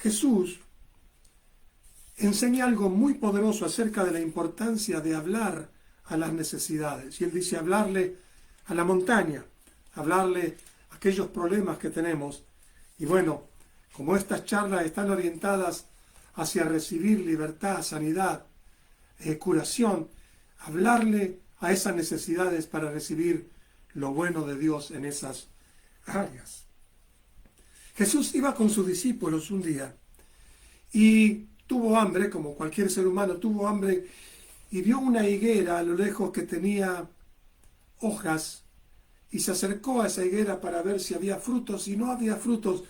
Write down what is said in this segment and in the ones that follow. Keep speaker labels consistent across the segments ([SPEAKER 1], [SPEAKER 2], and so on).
[SPEAKER 1] Jesús enseña algo muy poderoso acerca de la importancia de hablar a las necesidades. Y él dice hablarle a la montaña, hablarle a aquellos problemas que tenemos. Y bueno, como estas charlas están orientadas hacia recibir libertad, sanidad, curación, hablarle a esas necesidades para recibir lo bueno de Dios en esas áreas. Jesús iba con sus discípulos un día y tuvo hambre, como cualquier ser humano tuvo hambre, y vio una higuera a lo lejos que tenía hojas, y se acercó a esa higuera para ver si había frutos, y no había frutos.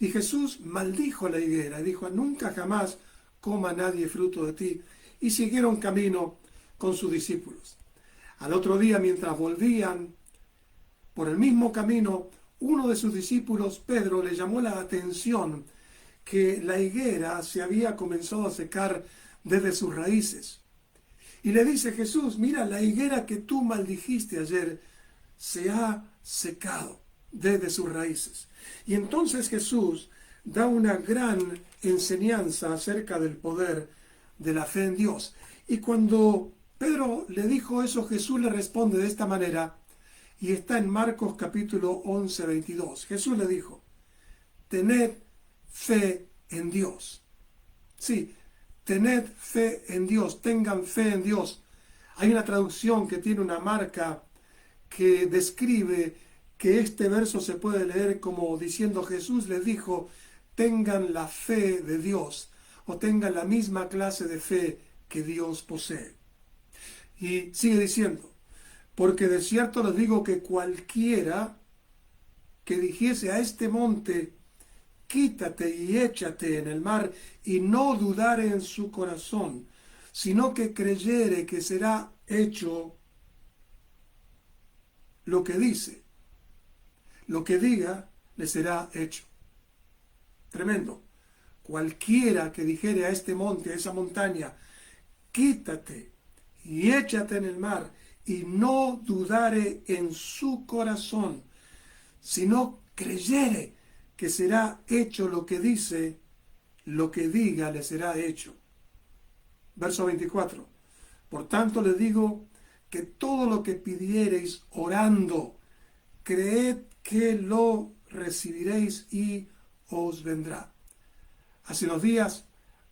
[SPEAKER 1] Y Jesús maldijo la higuera y dijo: nunca jamás coma nadie fruto de ti. Y siguieron camino con sus discípulos. Al otro día, mientras volvían por el mismo camino, uno de sus discípulos, Pedro, le llamó la atención que la higuera se había comenzado a secar desde sus raíces. Y le dice: Jesús, mira, la higuera que tú maldijiste ayer se ha secado desde sus raíces. Y entonces Jesús da una gran enseñanza acerca del poder de la fe en Dios. Y cuando Pedro le dijo eso, Jesús le responde de esta manera, y está en Marcos capítulo 11, 22. Jesús le dijo: tened fe en Dios. Sí, tened fe en Dios, tengan fe en Dios. Hay una traducción que tiene una marca que describe que este verso se puede leer como diciendo: Jesús les dijo, tengan la fe de Dios, o tengan la misma clase de fe que Dios posee. Y sigue diciendo: porque de cierto les digo que cualquiera que dijese a este monte, quítate y échate en el mar, y no dudare en su corazón, sino que creyere que será hecho lo que dice, lo que diga, le será hecho. Tremendo. Cualquiera que dijere a este monte, a esa montaña, quítate y échate en el mar, y no dudare en su corazón, sino creyere que será hecho lo que dice, lo que diga le será hecho. Verso 24. Por tanto les digo que todo lo que pidiereis orando, creed que lo recibiréis y os vendrá. Hace unos días,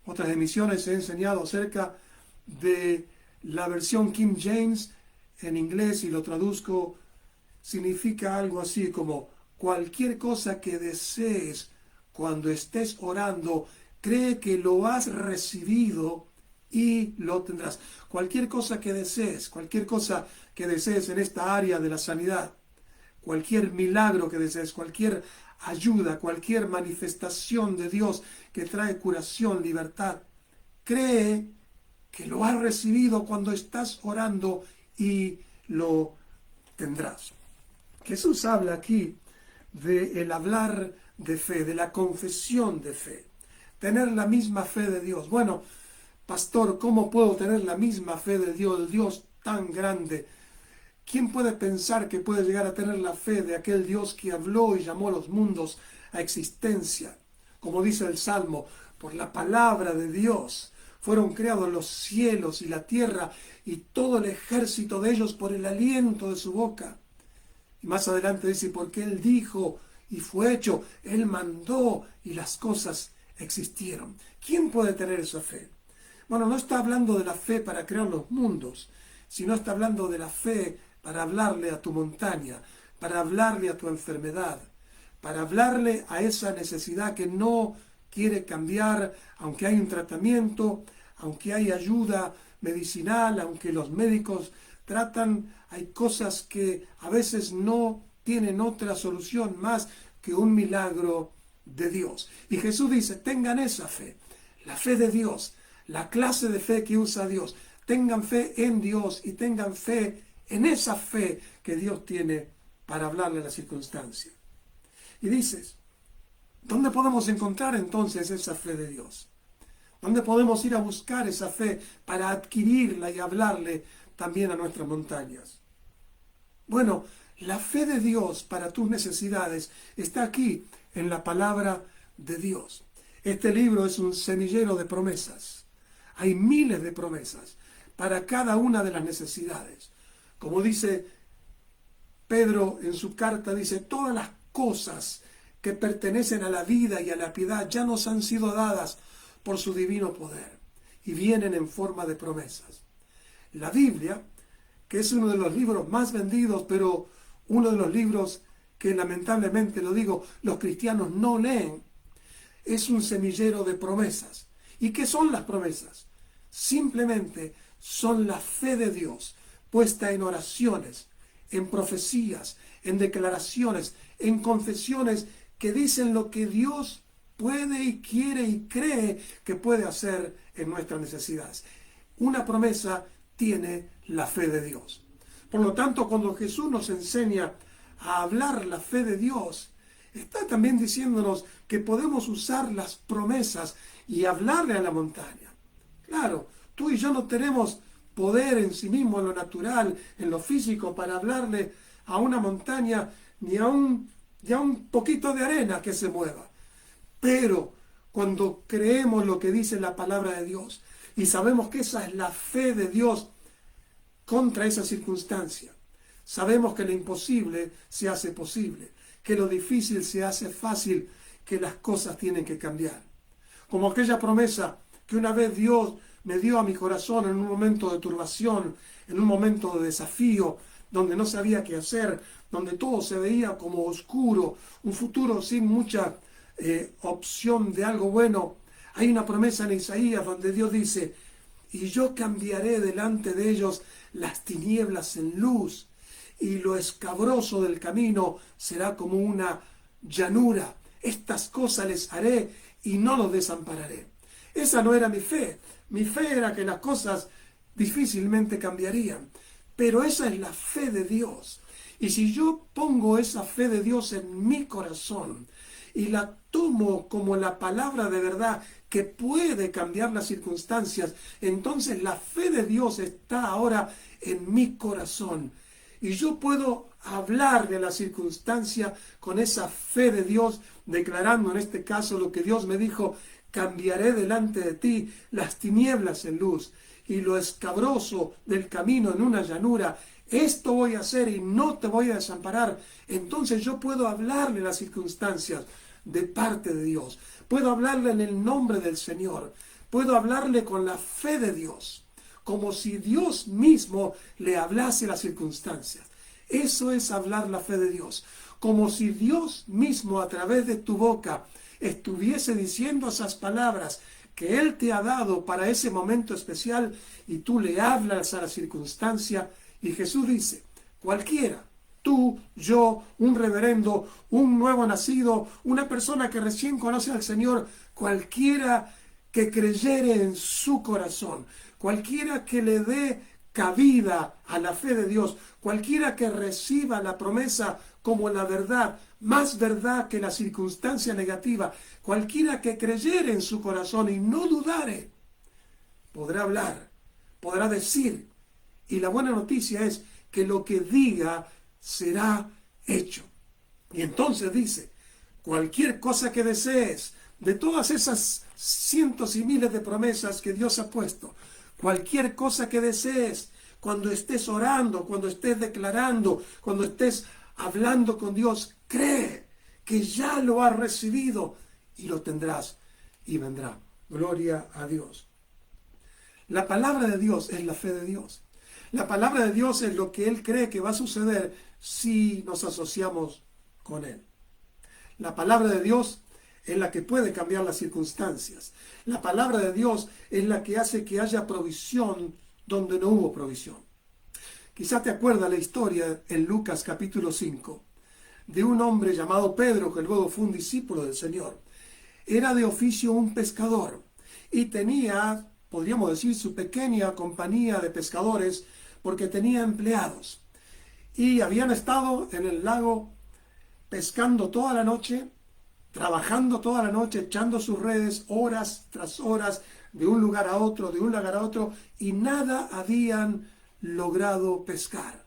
[SPEAKER 1] otras emisiones he enseñado acerca de la versión King James en inglés, y lo traduzco, significa algo así como: cualquier cosa que desees cuando estés orando, cree que lo has recibido y lo tendrás. Cualquier cosa que desees en esta área de la sanidad, cualquier milagro que desees, cualquier ayuda, cualquier manifestación de Dios que trae curación, libertad, cree que lo has recibido cuando estás orando y lo tendrás. Jesús habla aquí del hablar de fe, de la confesión de fe, tener la misma fe de Dios. Bueno, pastor, ¿cómo puedo tener la misma fe de Dios, el Dios tan grande? ¿Quién puede pensar que puede llegar a tener la fe de aquel Dios que habló y llamó a los mundos a existencia? Como dice el Salmo, por la palabra de Dios fueron creados los cielos y la tierra y todo el ejército de ellos por el aliento de su boca. Y más adelante dice: porque Él dijo y fue hecho, Él mandó y las cosas existieron. ¿Quién puede tener esa fe? Bueno, no está hablando de la fe para crear los mundos, sino está hablando de la fe para hablarle a tu montaña, para hablarle a tu enfermedad, para hablarle a esa necesidad que no quiere cambiar, aunque hay un tratamiento, aunque hay ayuda medicinal, aunque los médicos tratan, hay cosas que a veces no tienen otra solución más que un milagro de Dios. Y Jesús dice: tengan esa fe, la fe de Dios, la clase de fe que usa Dios. Tengan fe en Dios y tengan fe en esa fe que Dios tiene para hablarle a la circunstancia. Y dices: ¿dónde podemos encontrar entonces esa fe de Dios? ¿Dónde podemos ir a buscar esa fe para adquirirla y hablarle también a nuestras montañas? Bueno, la fe de Dios para tus necesidades está aquí en la palabra de Dios. Este libro es un semillero de promesas. Hay miles de promesas para cada una de las necesidades. Como dice Pedro en su carta, dice, todas las cosas que pertenecen a la vida y a la piedad ya nos han sido dadas por su divino poder y vienen en forma de promesas. La Biblia, que es uno de los libros más vendidos, pero uno de los libros que lamentablemente, lo digo, los cristianos no leen, es un semillero de promesas. ¿Y qué son las promesas? Simplemente son la fe de Dios puesta en oraciones, en profecías, en declaraciones, en confesiones que dicen lo que Dios puede y quiere y cree que puede hacer en nuestras necesidades. Una promesa tiene la fe de Dios. Por lo tanto, cuando Jesús nos enseña a hablar la fe de Dios, está también diciéndonos que podemos usar las promesas y hablarle a la montaña. Claro, tú y yo no tenemos poder en sí mismo, en lo natural, en lo físico, para hablarle a una montaña ni a un poquito de arena que se mueva. Pero cuando creemos lo que dice la palabra de Dios y sabemos que esa es la fe de Dios contra esa circunstancia, sabemos que lo imposible se hace posible, que lo difícil se hace fácil, que las cosas tienen que cambiar. Como aquella promesa que una vez Dios me dio a mi corazón en un momento de turbación, en un momento de desafío, donde no sabía qué hacer, donde todo se veía como oscuro, un futuro sin mucha opción de algo bueno. Hay una promesa en Isaías donde Dios dice, y yo cambiaré delante de ellos las tinieblas en luz, y lo escabroso del camino será como una llanura. Estas cosas les haré y no los desampararé. Esa no era mi fe. Mi fe era que las cosas difícilmente cambiarían. Pero esa es la fe de Dios. Y si yo pongo esa fe de Dios en mi corazón y la tomo como la palabra de verdad que puede cambiar las circunstancias, entonces la fe de Dios está ahora en mi corazón. Y yo puedo hablar de la circunstancia con esa fe de Dios, declarando en este caso lo que Dios me dijo, cambiaré delante de ti las tinieblas en luz y lo escabroso del camino en una llanura. Esto voy a hacer y no te voy a desamparar. Entonces yo puedo hablarle las circunstancias de parte de Dios. Puedo hablarle en el nombre del Señor. Puedo hablarle con la fe de Dios, como si Dios mismo le hablase las circunstancias. Eso es hablar la fe de Dios. Como si Dios mismo a través de tu boca estuviese diciendo esas palabras que Él te ha dado para ese momento especial y tú le hablas a la circunstancia. Y Jesús dice, cualquiera, tú, yo, un reverendo, un nuevo nacido, una persona que recién conoce al Señor, cualquiera que creyere en su corazón, cualquiera que le dé cabida a la fe de Dios, cualquiera que reciba la promesa como la verdad, más verdad que la circunstancia negativa, cualquiera que creyere en su corazón y no dudare, podrá hablar, podrá decir. Y la buena noticia es que lo que diga será hecho. Y entonces dice, cualquier cosa que desees, de todas esas cientos y miles de promesas que Dios ha puesto, cualquier cosa que desees, cuando estés orando, cuando estés declarando, cuando estés hablando con Dios, cree que ya lo has recibido y lo tendrás y vendrá. Gloria a Dios. La palabra de Dios es la fe de Dios. La palabra de Dios es lo que Él cree que va a suceder si nos asociamos con Él. La palabra de Dios es la que puede cambiar las circunstancias. La palabra de Dios es la que hace que haya provisión donde no hubo provisión. Quizás te acuerdas la historia en Lucas capítulo 5 de un hombre llamado Pedro, que luego fue un discípulo del Señor. Era de oficio un pescador y tenía, podríamos decir, su pequeña compañía de pescadores porque tenía empleados. Y habían estado en el lago pescando toda la noche, trabajando toda la noche, echando sus redes horas tras horas, de un lugar a otro, de un lugar a otro, y nada habían logrado pescar.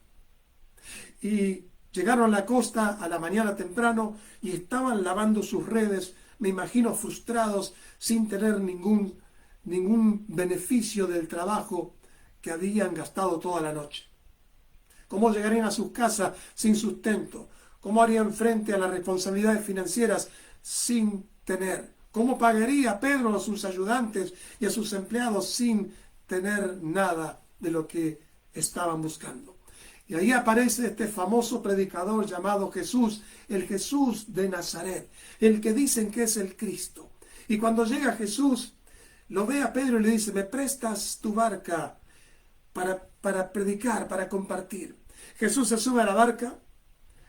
[SPEAKER 1] Y llegaron a la costa a la mañana temprano y estaban lavando sus redes me imagino frustrados sin tener ningún beneficio del trabajo que habían gastado toda la noche. ¿Cómo llegarían a sus casas sin sustento? ¿Cómo harían frente a las responsabilidades financieras sin tener? ¿Cómo pagaría Pedro a sus ayudantes y a sus empleados sin tener nada de lo que estaban buscando? Y ahí aparece este famoso predicador llamado Jesús, el Jesús de Nazaret, el que dicen que es el Cristo. Y cuando llega Jesús, lo ve a Pedro y le dice, ¿me prestas tu barca para predicar, para compartir? Jesús se sube a la barca,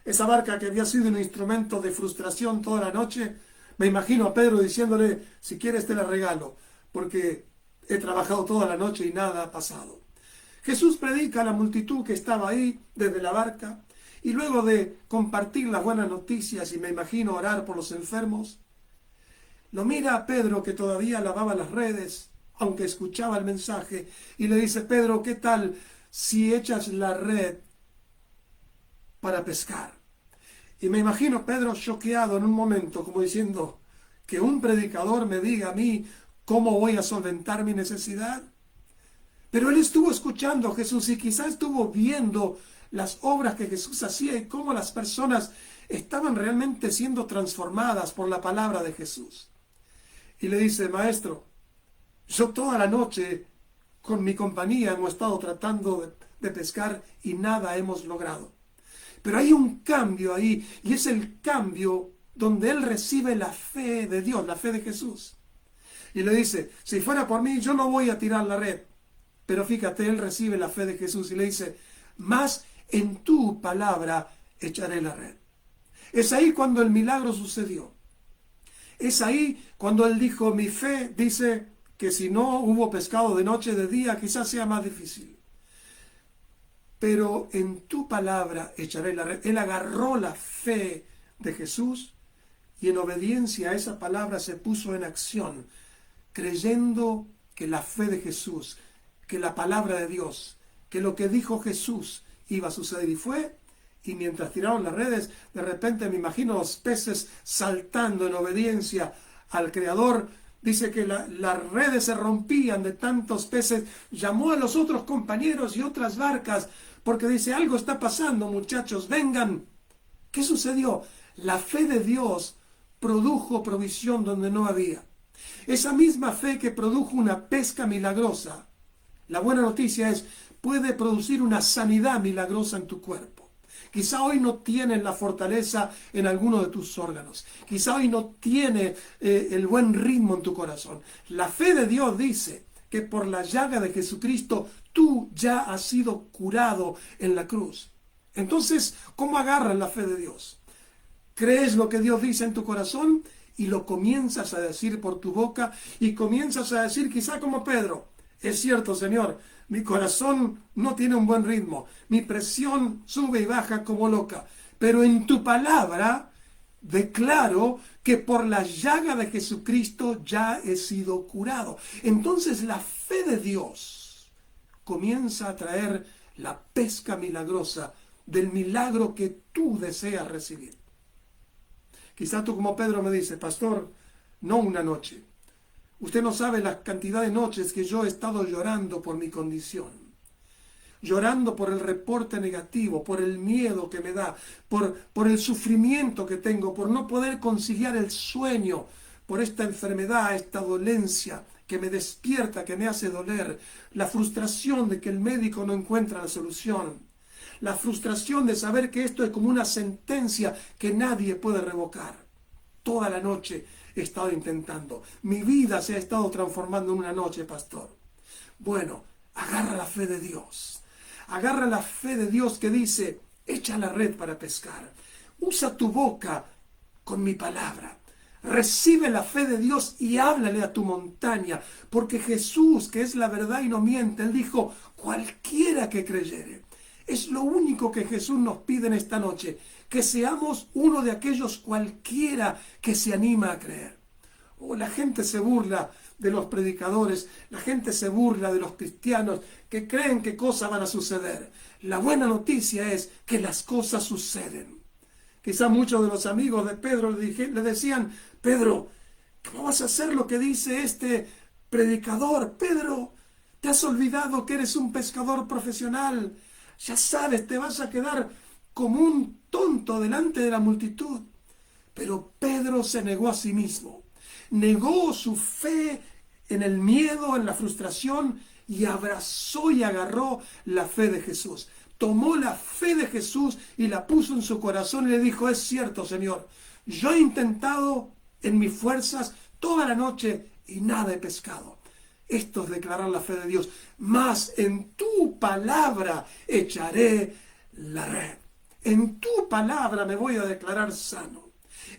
[SPEAKER 1] esa barca que había sido un instrumento de frustración toda la noche. Me imagino a Pedro diciéndole, si quieres te la regalo, porque he trabajado toda la noche y nada ha pasado. Jesús predica a la multitud que estaba ahí desde la barca, y luego de compartir las buenas noticias y me imagino orar por los enfermos, lo mira a Pedro que todavía lavaba las redes, aunque escuchaba el mensaje, y le dice, Pedro, ¿qué tal si echas la red para pescar? Y me imagino a Pedro choqueado en un momento, como diciendo, que un predicador me diga a mí cómo voy a solventar mi necesidad. Pero él estuvo escuchando a Jesús y quizás estuvo viendo las obras que Jesús hacía y cómo las personas estaban realmente siendo transformadas por la palabra de Jesús. Y le dice, maestro, yo toda la noche con mi compañía hemos estado tratando de pescar y nada hemos logrado. Pero hay un cambio ahí, y es el cambio donde él recibe la fe de Dios, la fe de Jesús. Y le dice, si fuera por mí, yo no voy a tirar la red. Pero fíjate, él recibe la fe de Jesús y le dice, más en tu palabra echaré la red. Es ahí cuando el milagro sucedió. Es ahí cuando él dijo, mi fe dice que si no hubo pescado de noche, de día, quizás sea más difícil. Pero en tu palabra echaré la red. Él agarró la fe de Jesús y en obediencia a esa palabra se puso en acción, creyendo que la fe de Jesús, que la palabra de Dios, que lo que dijo Jesús iba a suceder. Y fue, y mientras tiraron las redes, de repente me imagino los peces saltando en obediencia al Creador. Dice que las redes se rompían de tantos peces. Llamó a los otros compañeros y otras barcas, porque dice, algo está pasando, muchachos, vengan. ¿Qué sucedió? La fe de Dios produjo provisión donde no había. Esa misma fe que produjo una pesca milagrosa, la buena noticia es, puede producir una sanidad milagrosa en tu cuerpo. Quizá hoy no tienes la fortaleza en alguno de tus órganos. Quizá hoy no tiene el buen ritmo en tu corazón. La fe de Dios dice que por la llaga de Jesucristo tú ya has sido curado en la cruz. Entonces, ¿cómo agarras la fe de Dios? ¿Crees lo que Dios dice en tu corazón? Y lo comienzas a decir por tu boca y comienzas a decir quizá como Pedro, es cierto, Señor, mi corazón no tiene un buen ritmo, mi presión sube y baja como loca, pero en tu palabra declaro que por la llaga de Jesucristo ya he sido curado. Entonces la fe de Dios comienza a traer la pesca milagrosa del milagro que tú deseas recibir. Quizá tú como Pedro me dices, pastor, no una noche. Usted no sabe la cantidad de noches que yo he estado llorando por mi condición, llorando por el reporte negativo, por el miedo que me da, por el sufrimiento que tengo, por no poder conciliar el sueño, por esta enfermedad, esta dolencia que me despierta, que me hace doler, la frustración de que el médico no encuentra la solución, la frustración de saber que esto es como una sentencia que nadie puede revocar. Toda la noche he estado intentando. Mi vida se ha estado transformando en una noche, pastor. Bueno, agarra la fe de Dios. Agarra la fe de Dios que dice, echa la red para pescar. Usa tu boca con mi palabra. Recibe la fe de Dios y háblale a tu montaña. Porque Jesús, que es la verdad y no miente, Él dijo, cualquiera que creyere. Es lo único que Jesús nos pide en esta noche, que seamos uno de aquellos cualquiera que se anima a creer. La gente se burla de los predicadores, la gente se burla de los cristianos que creen que cosas van a suceder. La buena noticia es que las cosas suceden. Quizá muchos de los amigos de Pedro le decían, Pedro, ¿Cómo vas a hacer lo que dice este predicador? Pedro, te has olvidado que eres un pescador profesional. Ya sabes, te vas a quedar como un tonto delante de la multitud. Pero Pedro se negó a sí mismo. Negó su fe en el miedo, en la frustración, y abrazó y agarró la fe de Jesús. Tomó la fe de Jesús y la puso en su corazón y le dijo: es cierto, Señor, yo he intentado en mis fuerzas toda la noche y nada he pescado. Esto es declarar la fe de Dios. Mas en tu palabra echaré la red. En tu palabra me voy a declarar sano.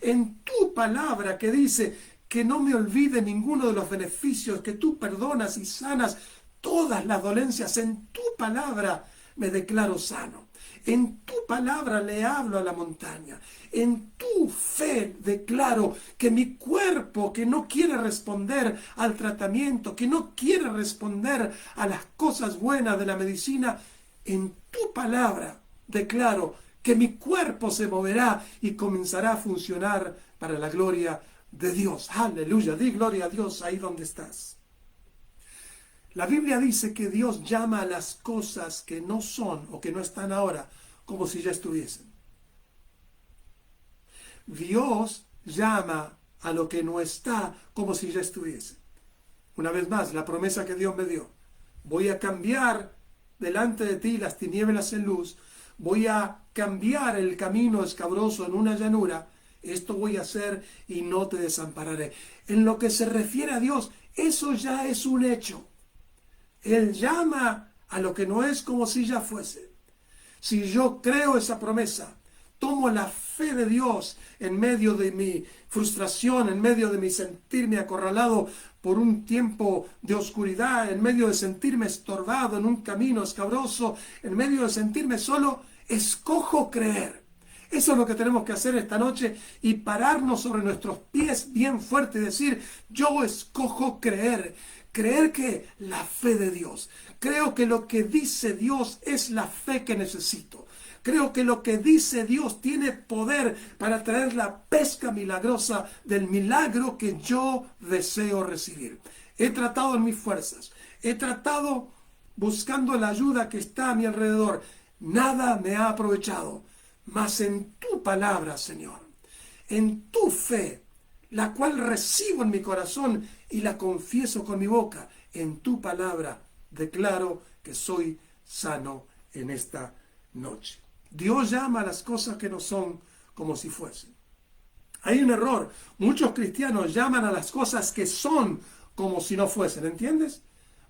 [SPEAKER 1] En tu palabra que dice que no me olvide ninguno de los beneficios, que tú perdonas y sanas todas las dolencias. En tu palabra me declaro sano. En tu palabra le hablo a la montaña. En tu fe declaro que mi cuerpo, que no quiere responder al tratamiento, que no quiere responder a las cosas buenas de la medicina, en tu palabra declaro que mi cuerpo se moverá y comenzará a funcionar para la gloria de Dios. Aleluya, di gloria a Dios ahí donde estás. La Biblia dice que Dios llama a las cosas que no son o que no están ahora como si ya estuviesen. Dios llama a lo que no está como si ya estuviese. Una vez más, la promesa que Dios me dio: voy a cambiar delante de ti las tinieblas en luz, voy a cambiar el camino escabroso en una llanura. Esto voy a hacer y no te desampararé. En lo que se refiere a Dios, eso ya es un hecho. Él llama a lo que no es como si ya fuese. Si yo creo esa promesa, tomo la fe de Dios en medio de mi frustración, en medio de mi sentirme acorralado por un tiempo de oscuridad, en medio de sentirme estorbado en un camino escabroso, en medio de sentirme solo, escojo creer. Eso es lo que tenemos que hacer esta noche y pararnos sobre nuestros pies bien fuerte y decir: yo escojo creer. Creer que la fe de Dios. Creo que lo que dice Dios es la fe que necesito. Creo que lo que dice Dios tiene poder para traer la pesca milagrosa del milagro que yo deseo recibir. He tratado en mis fuerzas. He tratado buscando la ayuda que está a mi alrededor. Nada me ha aprovechado. Mas en tu palabra, Señor, en tu fe, la cual recibo en mi corazón y la confieso con mi boca, en tu palabra declaro que soy sano en esta noche. Dios llama a las cosas que no son como si fuesen. Hay un error. Muchos cristianos llaman a las cosas que son como si no fuesen, ¿entiendes?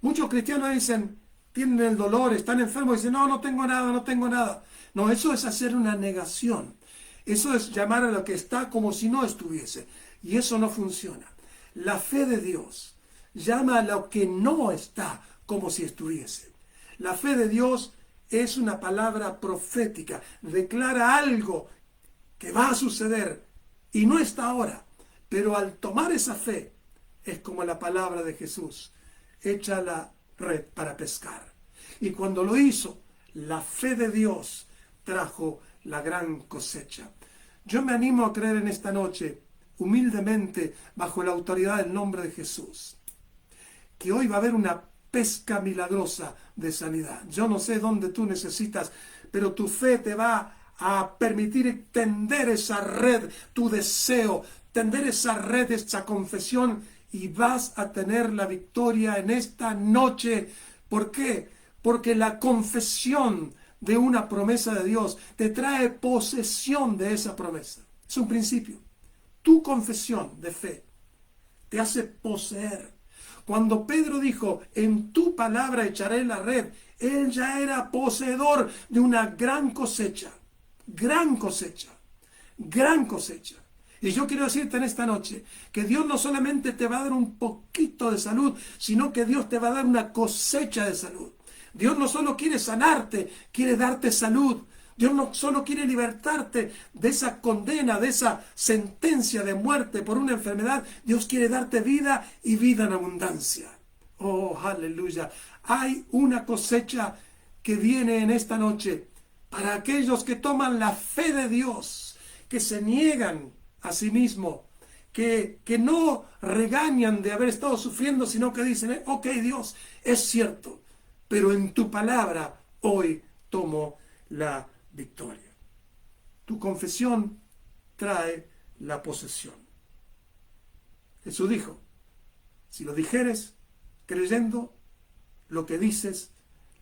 [SPEAKER 1] Muchos cristianos dicen, tienen el dolor, están enfermos y dicen: no, no tengo nada, no tengo nada. No, eso es hacer una negación. Eso es llamar a lo que está como si no estuviese. Y eso no funciona. La fe de Dios llama a lo que no está como si estuviese. La fe de Dios es una palabra profética. Declara algo que va a suceder y no está ahora. Pero al tomar esa fe, es como la palabra de Jesús: echa la red para pescar. Y cuando lo hizo, la fe de Dios trajo la gran cosecha. Yo me animo a creer en esta noche, humildemente, bajo la autoridad del nombre de Jesús, que hoy va a haber una pesca milagrosa de sanidad. Yo no sé dónde tú necesitas, pero tu fe te va a permitir tender esa red, tu deseo, tender esa red, esa confesión, y vas a tener la victoria en esta noche. ¿Por qué? Porque la confesión de una promesa de Dios te trae posesión de esa promesa. Es un principio. Tu confesión de fe te hace poseer. Cuando Pedro dijo: en tu palabra echaré la red, él ya era poseedor de una gran cosecha. Gran cosecha. Gran cosecha. Y yo quiero decirte en esta noche que Dios no solamente te va a dar un poquito de salud, sino que Dios te va a dar una cosecha de salud. Dios no solo quiere sanarte, quiere darte salud. Dios no solo quiere libertarte de esa condena, de esa sentencia de muerte por una enfermedad. Dios quiere darte vida y vida en abundancia. Oh, aleluya. Hay una cosecha que viene en esta noche para aquellos que toman la fe de Dios, que se niegan a sí mismos, que no regañan de haber estado sufriendo, sino que dicen, ok Dios, es cierto, pero en tu palabra hoy tomo la victoria. Tu confesión trae la posesión. Jesús dijo, si lo dijeres creyendo, lo que dices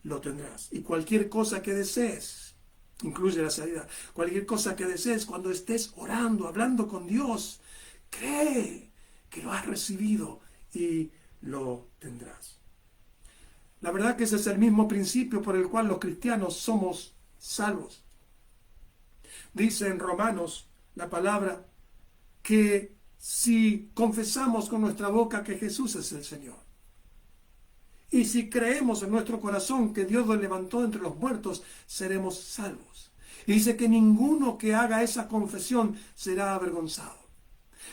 [SPEAKER 1] lo tendrás. Y cualquier cosa que desees, incluye la sanidad, cualquier cosa que desees cuando estés orando, hablando con Dios, cree que lo has recibido y lo tendrás. La verdad que ese es el mismo principio por el cual los cristianos somos salvos. Dice en Romanos la palabra que si confesamos con nuestra boca que Jesús es el Señor, y si creemos en nuestro corazón que Dios lo levantó entre los muertos, seremos salvos. Y dice que ninguno que haga esa confesión será avergonzado.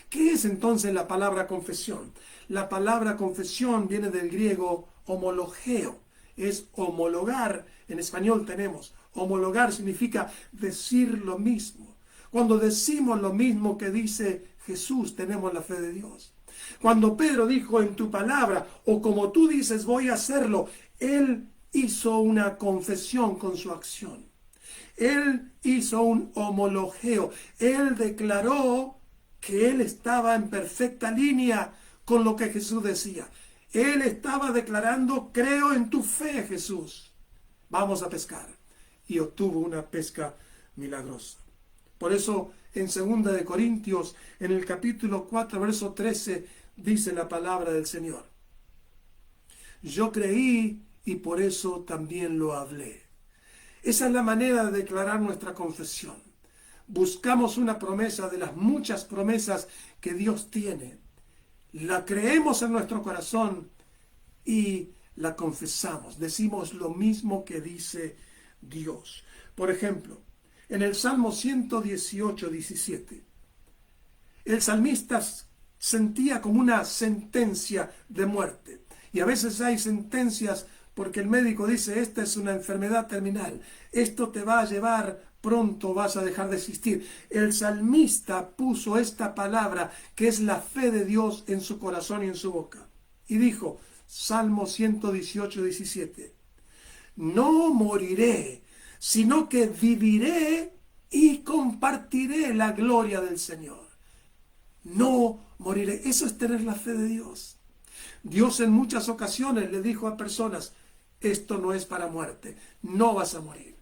[SPEAKER 1] ¿Qué es entonces la palabra confesión? La palabra confesión viene del griego homologeo, es homologar. En español tenemos homologar, significa decir lo mismo. Cuando decimos lo mismo que dice Jesús, tenemos la fe de Dios. Cuando Pedro dijo en tu palabra, o como tú dices voy a hacerlo, él hizo una confesión con su acción. Él hizo un homologeo. Él declaró que él estaba en perfecta línea con lo que Jesús decía. Él estaba declarando, creo en tu fe, Jesús. Vamos a pescar. Y obtuvo una pesca milagrosa. Por eso en 2 de Corintios, en el capítulo 4, verso 13, dice la palabra del Señor. Yo creí y por eso también lo hablé. Esa es la manera de declarar nuestra confesión. Buscamos una promesa de las muchas promesas que Dios tiene. La creemos en nuestro corazón y la confesamos. Decimos lo mismo que dice Dios. Por ejemplo, en el Salmo 118, 17, el salmista sentía como una sentencia de muerte. Y a veces hay sentencias porque el médico dice, esta es una enfermedad terminal, esto te va a llevar, pronto vas a dejar de existir. El salmista puso esta palabra, que es la fe de Dios, en su corazón y en su boca. Y dijo, Salmo 118, 17, no moriré, sino que viviré y compartiré la gloria del Señor. No moriré. Eso es tener la fe de Dios. Dios en muchas ocasiones le dijo a personas, esto no es para muerte, no vas a morir.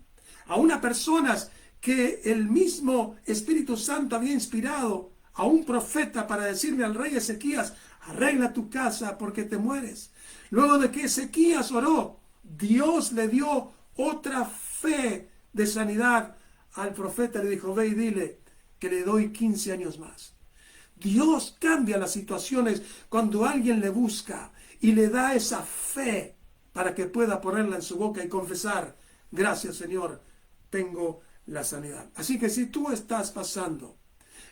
[SPEAKER 1] A unas personas que el mismo Espíritu Santo había inspirado a un profeta para decirle al rey Ezequías, arregla tu casa porque te mueres. Luego de que Ezequías oró, Dios le dio otra fe de sanidad al profeta. Le dijo, ve y dile que le doy 15 años más. Dios cambia las situaciones cuando alguien le busca y le da esa fe para que pueda ponerla en su boca y confesar, gracias Señor, tengo la sanidad. Así que si tú estás pasando,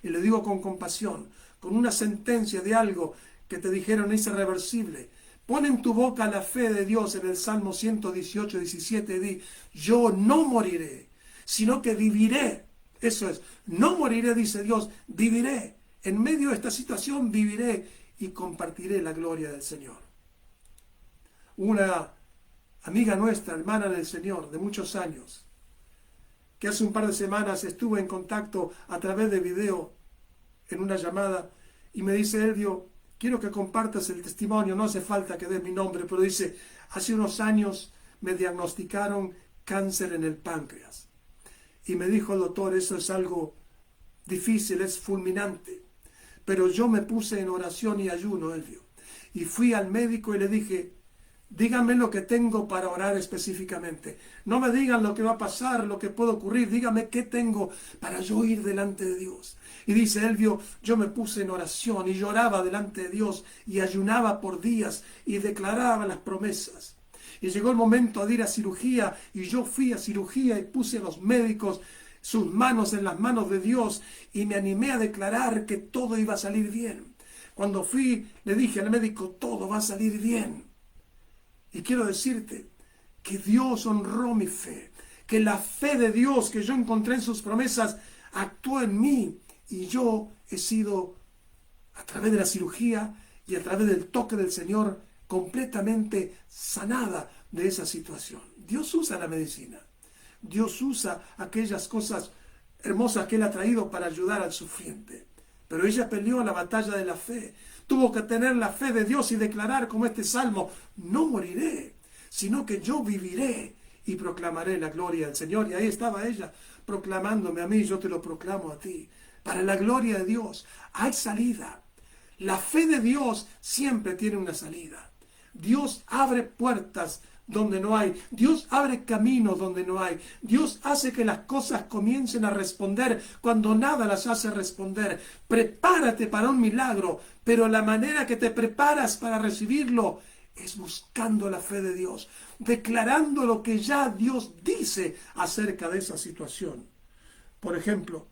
[SPEAKER 1] y le digo con compasión, con una sentencia de algo que te dijeron es irreversible, pon en tu boca la fe de Dios en el Salmo 118, 17 y di, yo no moriré, sino que viviré. Eso es, no moriré, dice Dios, viviré. En medio de esta situación viviré y compartiré la gloria del Señor. Una amiga nuestra, hermana del Señor, de muchos años, que hace un par de semanas estuvo en contacto a través de video en una llamada y me dice, Elvio, quiero que compartas el testimonio, no hace falta que des mi nombre, pero dice, hace unos años me diagnosticaron cáncer en el páncreas. Y me dijo el doctor, eso es algo difícil, es fulminante. Pero yo me puse en oración y ayuno, Elvio. Y fui al médico y le dije, díganme lo que tengo para orar específicamente. No me digan lo que va a pasar, lo que puede ocurrir. Díganme qué tengo para yo ir delante de Dios. Y dice Elvio, yo me puse en oración y lloraba delante de Dios y ayunaba por días y declaraba las promesas. Y llegó el momento de ir a cirugía y yo fui a cirugía y puse a los médicos sus manos en las manos de Dios y me animé a declarar que todo iba a salir bien. Cuando fui, le dije al médico, todo va a salir bien. Y quiero decirte que Dios honró mi fe, que la fe de Dios que yo encontré en sus promesas actuó en mí y yo he sido a través de la cirugía y a través del toque del Señor, completamente sanada de esa situación. Dios usa la medicina. Dios usa aquellas cosas hermosas que Él ha traído para ayudar al sufriente. Pero ella peleó la batalla de la fe. Tuvo que tener la fe de Dios y declarar como este salmo: no moriré, sino que yo viviré y proclamaré la gloria del Señor. Y ahí estaba ella proclamándome a mí, yo te lo proclamo a ti. Para la gloria de Dios hay salida. La fe de Dios siempre tiene una salida. Dios abre puertas donde no hay. Dios abre caminos donde no hay. Dios hace que las cosas comiencen a responder cuando nada las hace responder. Prepárate para un milagro, pero la manera que te preparas para recibirlo es buscando la fe de Dios, declarando lo que ya Dios dice acerca de esa situación. Por ejemplo,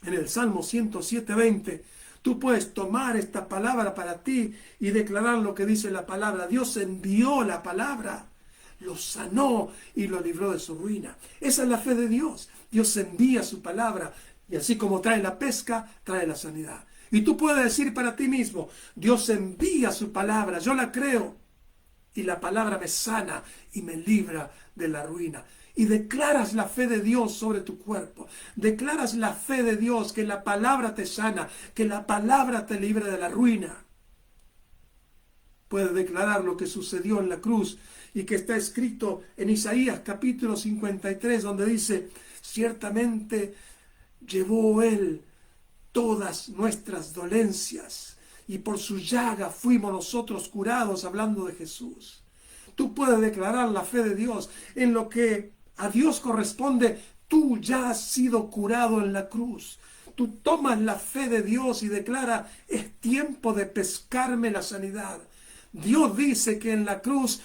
[SPEAKER 1] en el Salmo 107:20, tú puedes tomar esta palabra para ti y declarar lo que dice la palabra. Dios envió la palabra, lo sanó y lo libró de su ruina. Esa es la fe de Dios. Dios envía su palabra y así como trae la pesca, trae la sanidad. Y tú puedes decir para ti mismo: Dios envía su palabra, yo la creo y la palabra me sana y me libra de la ruina. Y declaras la fe de Dios sobre tu cuerpo. Declaras la fe de Dios, que la palabra te sana, que la palabra te libra de la ruina. Puedes declarar lo que sucedió en la cruz y que está escrito en Isaías capítulo 53, donde dice: ciertamente llevó Él todas nuestras dolencias y por su llaga fuimos nosotros curados, hablando de Jesús. Tú puedes declarar la fe de Dios en lo que a Dios corresponde. Tú ya has sido curado en la cruz. Tú tomas la fe de Dios y declara: es tiempo de pescarme la sanidad. Dios dice que en la cruz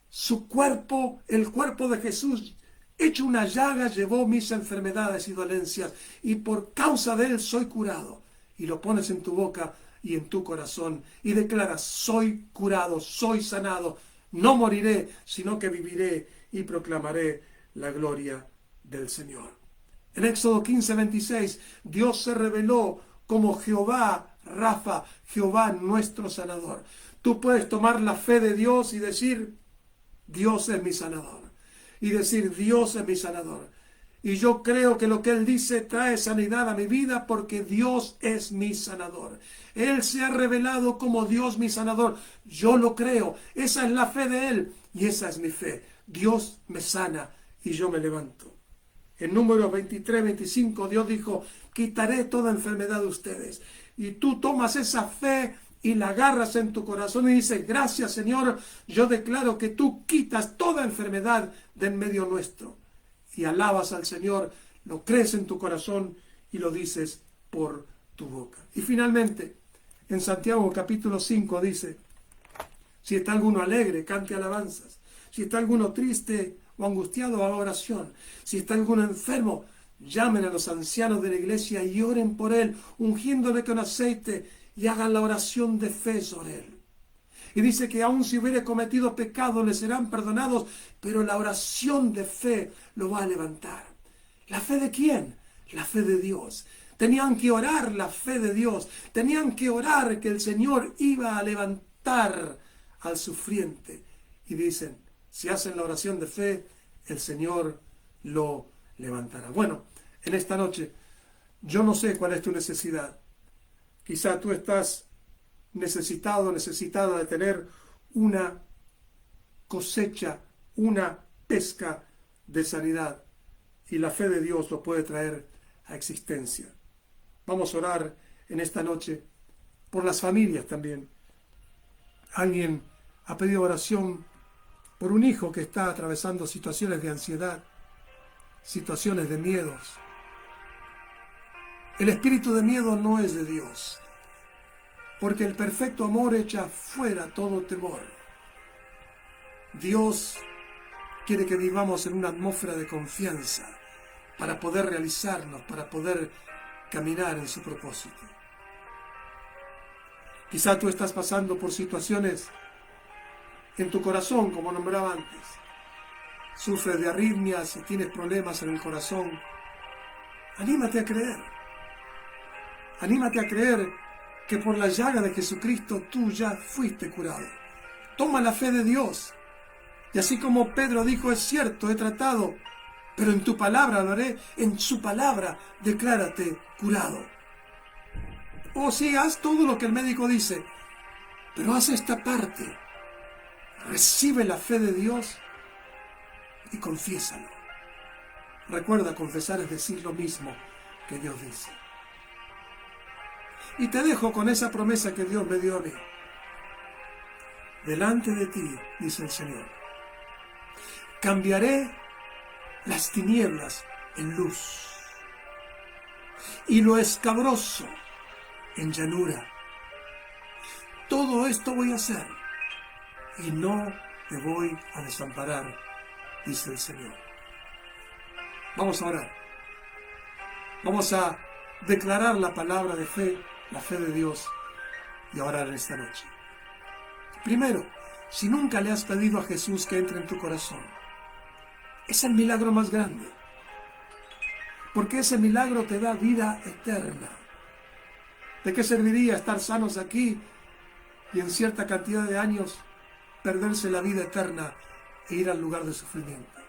[SPEAKER 1] su cuerpo, el cuerpo de Jesús, hecho una llaga, llevó mis enfermedades y dolencias, y por causa de Él soy curado. Y lo pones en tu boca y en tu corazón y declaras: soy curado, soy sanado, no moriré, sino que viviré y proclamaré la gloria del Señor. En Éxodo 15:26, Dios se reveló como Jehová Rafa, Jehová nuestro sanador. Tú puedes tomar la fe de Dios y decir: Dios es mi sanador. Y decir: Dios es mi sanador. Y yo creo que lo que Él dice trae sanidad a mi vida porque Dios es mi sanador. Él se ha revelado como Dios mi sanador. Yo lo creo. Esa es la fe de Él y esa es mi fe. Dios me sana y yo me levanto. En Números 23:25 Dios dijo: quitaré toda enfermedad de ustedes. Y tú tomas esa fe y la agarras en tu corazón y dices: gracias, Señor, yo declaro que tú quitas toda enfermedad de en medio nuestro. Y alabas al Señor, lo crees en tu corazón y lo dices por tu boca. Y finalmente, en Santiago capítulo 5 dice: si está alguno alegre, cante alabanzas. Si está alguno triste o angustiado, haga oración. Si está alguno enfermo, llamen a los ancianos de la iglesia y oren por él, ungiéndole con aceite, y hagan la oración de fe sobre él. Y dice que aun si hubiere cometido pecado, le serán perdonados, pero la oración de fe lo va a levantar. ¿La fe de quién? La fe de Dios. Tenían que orar la fe de Dios. Tenían que orar que el Señor iba a levantar al sufriente. Y dicen: si hacen la oración de fe, el Señor lo levantará. Bueno, en esta noche, yo no sé cuál es tu necesidad. Quizá tú estás necesitado, necesitada de tener una cosecha, una pesca de sanidad. Y la fe de Dios lo puede traer a existencia. Vamos a orar en esta noche por las familias también. Alguien ha pedido oración por un hijo que está atravesando situaciones de ansiedad, situaciones de miedos. El espíritu de miedo no es de Dios, porque el perfecto amor echa fuera todo temor. Dios quiere que vivamos en una atmósfera de confianza para poder realizarnos, para poder caminar en su propósito. Quizá tú estás pasando por situaciones en tu corazón, como nombraba antes. Sufres de arritmias y tienes problemas en el corazón. Anímate a creer. Anímate a creer que por la llaga de Jesucristo tú ya fuiste curado. Toma la fe de Dios. Y así como Pedro dijo, es cierto, he tratado, pero en tu palabra lo haré, en su palabra declárate curado. O sí, haz todo lo que el médico dice, pero haz esta parte. Recibe la fe de Dios y confiésalo. Recuerda, confesar es decir lo mismo que Dios dice. Y te dejo con esa promesa que Dios me dio a mí. Delante de ti, dice el Señor, cambiaré las tinieblas en luz y lo escabroso en llanura. Todo esto voy a hacer y no te voy a desamparar, dice el Señor. Vamos a orar. Vamos a declarar la palabra de fe, la fe de Dios, y a orar esta noche. Primero, si nunca le has pedido a Jesús que entre en tu corazón, es el milagro más grande, porque ese milagro te da vida eterna. ¿De qué serviría estar sanos aquí y en cierta cantidad de años perderse la vida eterna e ir al lugar de sufrimiento?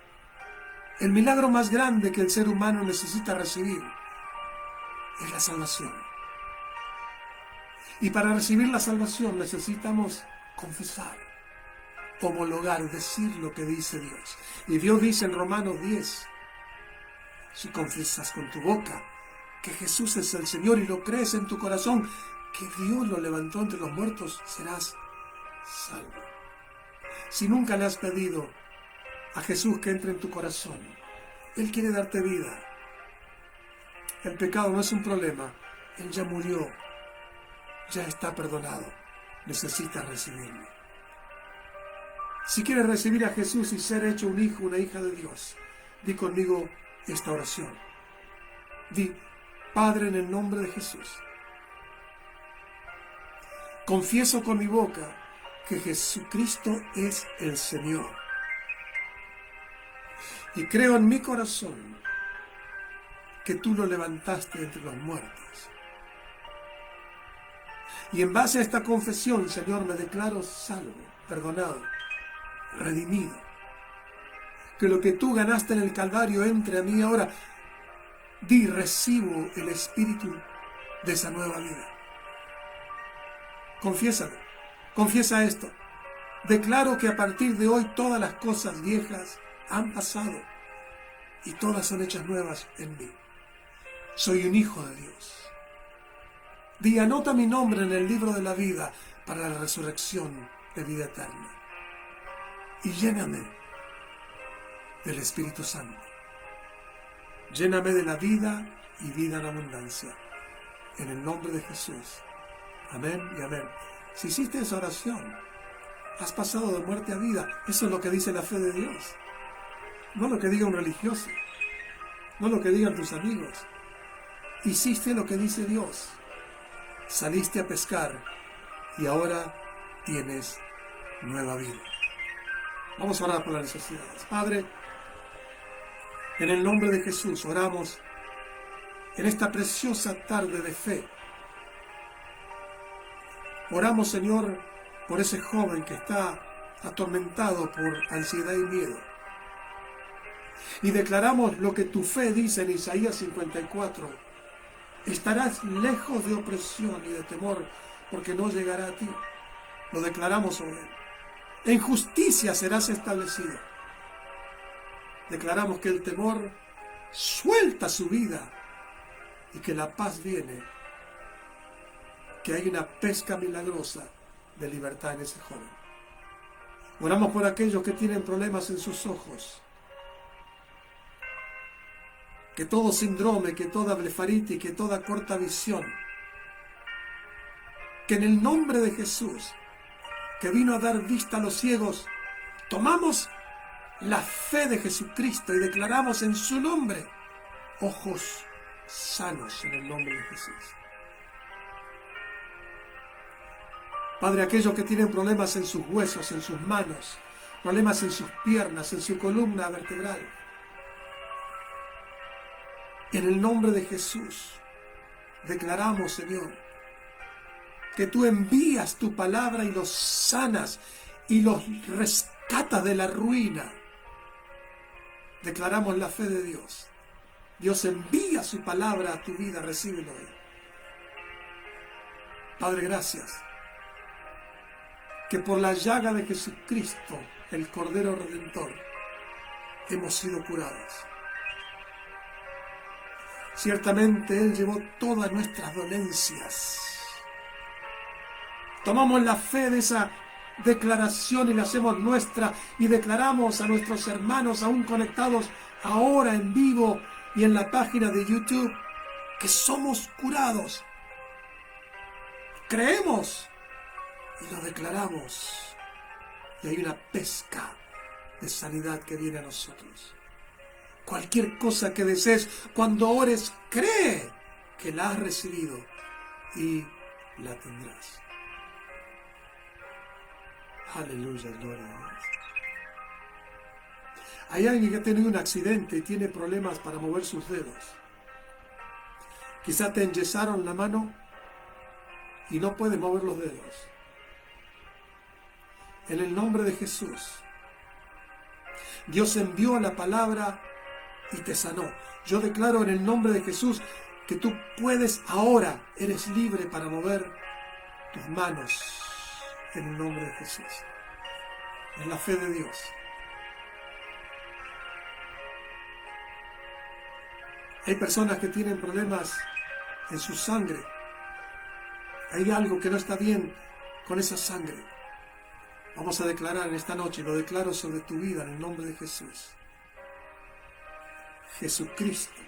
[SPEAKER 1] El milagro más grande que el ser humano necesita recibir es la salvación. Y para recibir la salvación necesitamos confesar, homologar, decir lo que dice Dios. Y Dios dice en Romanos 10, si confiesas con tu boca que Jesús es el Señor y lo crees en tu corazón, que Dios lo levantó entre los muertos, serás salvo. Si nunca le has pedido a Jesús que entre en tu corazón, Él quiere darte vida. El pecado no es un problema, Él ya murió, ya está perdonado, necesitas recibirlo. Si quieres recibir a Jesús y ser hecho un hijo, una hija de Dios, di conmigo esta oración. Di, Padre, en el nombre de Jesús, confieso con mi boca que Jesucristo es el Señor. Y creo en mi corazón que tú lo levantaste entre los muertos. Y en base a esta confesión, Señor, me declaro salvo, perdonado, redimido. Que lo que tú ganaste en el Calvario entre a mí ahora. Di, recibo el espíritu de esa nueva vida. Confiésalo, confiesa esto. Declaro que a partir de hoy todas las cosas viejas han pasado y todas son hechas nuevas en mí. Soy un hijo de Dios. Di, anota mi nombre en el libro de la vida para la resurrección de vida eterna. Y lléname del Espíritu Santo. Lléname de la vida y vida en abundancia. En el nombre de Jesús. Amén y amén. Si hiciste esa oración, has pasado de muerte a vida. Eso es lo que dice la fe de Dios. No lo que diga un religioso. No lo que digan tus amigos. Hiciste lo que dice Dios. Saliste a pescar y ahora tienes nueva vida. Vamos a orar por las necesidades. Padre, en el nombre de Jesús oramos en esta preciosa tarde de fe. Oramos, Señor, por ese joven que está atormentado por ansiedad y miedo. Y declaramos lo que tu fe dice en Isaías 54. Estarás lejos de opresión y de temor, porque no llegará a ti. Lo declaramos sobre él. En justicia serás establecido. Declaramos que el temor suelta su vida y que la paz viene, que hay una pesca milagrosa de libertad en ese joven. Oramos por aquellos que tienen problemas en sus ojos, que todo síndrome, que toda blefaritis, que toda corta visión, que en el nombre de Jesús, que vino a dar vista a los ciegos, tomamos la fe de Jesucristo y declaramos en su nombre ojos sanos en el nombre de Jesús. Padre, aquellos que tienen problemas en sus huesos, en sus manos, problemas en sus piernas, en su columna vertebral, en el nombre de Jesús declaramos, Señor, que tú envías tu palabra y los sanas y los rescatas de la ruina. Declaramos la fe de Dios. Dios envía su palabra a tu vida, recíbelo hoy. Padre, gracias, que por la llaga de Jesucristo, el Cordero Redentor, hemos sido curados. Ciertamente Él llevó todas nuestras dolencias. Tomamos la fe de esa declaración y la hacemos nuestra y declaramos a nuestros hermanos aún conectados ahora en vivo y en la página de YouTube que somos curados. Creemos y lo declaramos. Y hay una pesca de sanidad que viene a nosotros. Cualquier cosa que desees, cuando ores, cree que la has recibido y la tendrás. Aleluya, gloria a Dios. Hay alguien que ha tenido un accidente y tiene problemas para mover sus dedos. Quizá te enyesaron la mano y no puedes mover los dedos. En el nombre de Jesús, Dios envió la palabra y te sanó. Yo declaro en el nombre de Jesús que tú puedes ahora, eres libre para mover tus manos en el nombre de Jesús. En la fe de Dios. Hay personas que tienen problemas en su sangre. Hay algo que no está bien con esa sangre. Vamos a declarar en esta noche, lo declaro sobre tu vida en el nombre de Jesús. Jesucristo,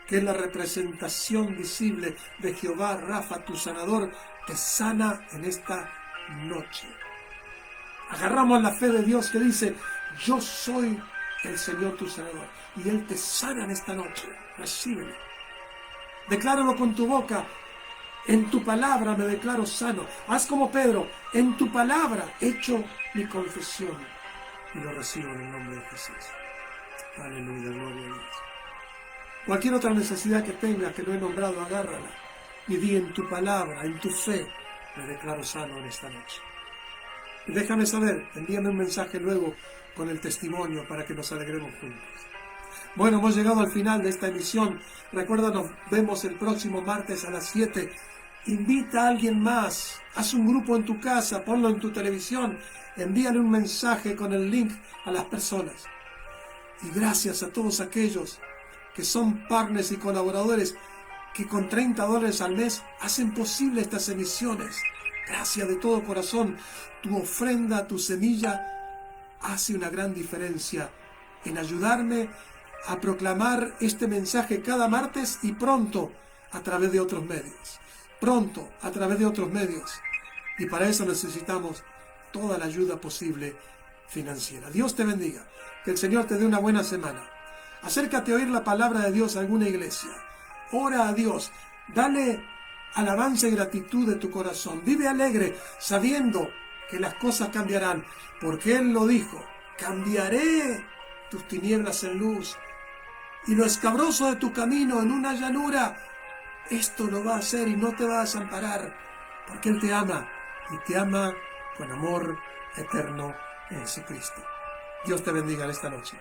[SPEAKER 1] que es la representación visible de Jehová Rafa, tu sanador, te sana en esta noche. Agarramos la fe de Dios que dice, yo soy el Señor tu sanador, y Él te sana en esta noche. Recíbelo. Decláralo con tu boca. En tu palabra me declaro sano. Haz como Pedro, en tu palabra he hecho mi confesión y lo recibo en el nombre de Jesús. Aleluya, gloria a Dios. Cualquier otra necesidad que tengas que no he nombrado, agárrala y di en tu palabra, en tu fe, me declaro sano en esta noche. Y déjame saber, envíame un mensaje luego con el testimonio para que nos alegremos juntos. Bueno, hemos llegado al final de esta emisión. Recuerda, nos vemos el próximo martes a las 7. Invita a alguien más. Haz un grupo en tu casa, ponlo en tu televisión. Envíale un mensaje con el link a las personas. Y gracias a todos aquellos que son partners y colaboradores que con $30 al mes hacen posible estas emisiones. Gracias de todo corazón. Tu ofrenda, tu semilla hace una gran diferencia en ayudarme a proclamar este mensaje cada martes y pronto a través de otros medios. Pronto a través de otros medios. Y para eso necesitamos toda la ayuda posible financiera. Dios te bendiga. Que el Señor te dé una buena semana. Acércate a oír la palabra de Dios a alguna iglesia. Ora a Dios. Dale alabanza y gratitud de tu corazón. Vive alegre sabiendo que las cosas cambiarán. Porque Él lo dijo. Cambiaré tus tinieblas en luz y lo escabroso de tu camino en una llanura. Esto lo va a hacer y no te va a desamparar, porque Él te ama y te ama con amor eterno en Jesucristo. Dios te bendiga en esta noche.